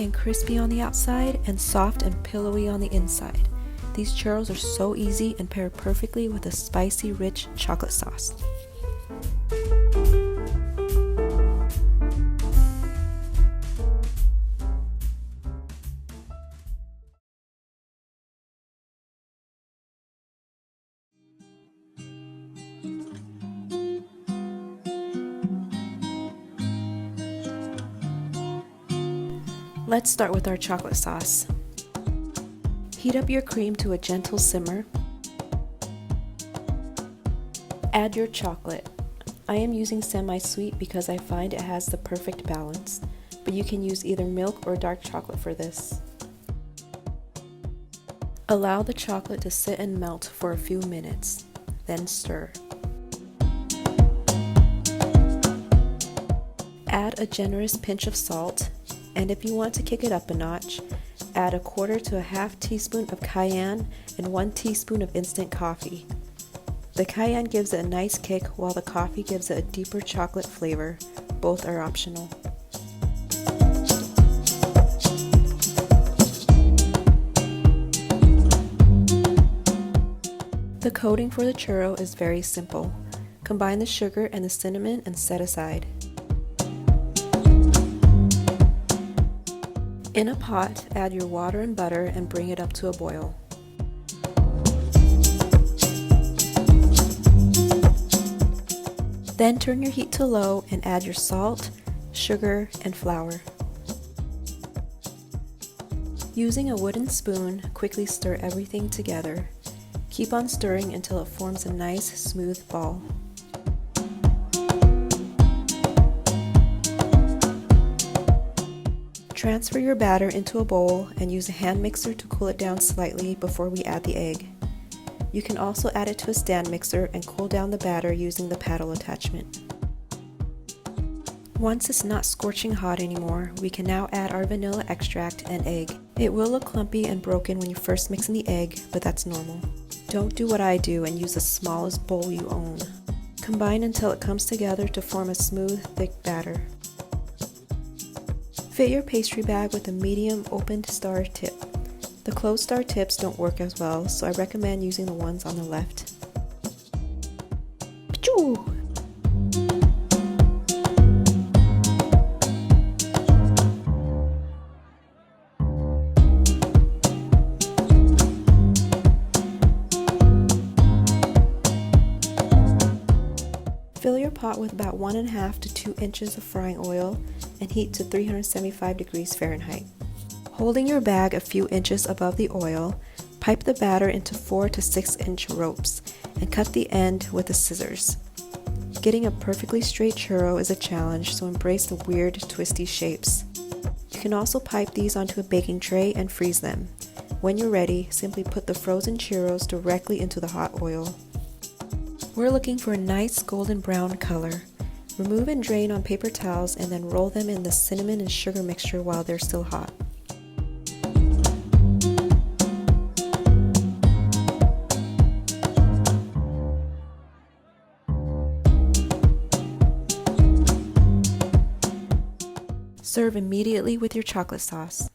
and crispy on the outside and soft and pillowy on the inside. These churros are so easy and pair perfectly with a spicy, rich chocolate sauce. Let's start with our chocolate sauce. Heat up your cream to a gentle simmer. Add your chocolate. I am using semi-sweet because I find it has the perfect balance, but you can use either milk or dark chocolate for this. Allow the chocolate to sit and melt for a few minutes, then stir. Add a generous pinch of salt, and if you want to kick it up a notch, add 1/4 to 1/2 teaspoon of cayenne and 1 teaspoon of instant coffee. The cayenne gives it a nice kick while the coffee gives it a deeper chocolate flavor. Both are optional. The coating for the churro is very simple. Combine the sugar and the cinnamon and set aside. In a pot, add your water and butter and bring it up to a boil. Then turn your heat to low and add your salt, sugar, and flour. Using a wooden spoon, quickly stir everything together. Keep on stirring until it forms a nice, smooth ball. Transfer your batter into a bowl and use a hand mixer to cool it down slightly before we add the egg. You can also add it to a stand mixer and cool down the batter using the paddle attachment. Once it's not scorching hot anymore, we can now add our vanilla extract and egg. It will look clumpy and broken when you first mix in the egg, but that's normal. Don't do what I do and use the smallest bowl you own. Combine until it comes together to form a smooth, thick batter. Fit your pastry bag with a medium opened star tip. The closed star tips don't work as well, so I recommend using the ones on the left. Pachoo! Fill your pot with about 1.5 to 2 inches of frying oil and heat to 375 degrees Fahrenheit. Holding your bag a few inches above the oil, pipe the batter into 4 to 6 inch ropes and cut the end with the scissors. Getting a perfectly straight churro is a challenge, so embrace the weird, twisty shapes. You can also pipe these onto a baking tray and freeze them. When you're ready, simply put the frozen churros directly into the hot oil. We're looking for a nice golden brown color. Remove and drain on paper towels and then roll them in the cinnamon and sugar mixture while they're still hot. Serve immediately with your chocolate sauce.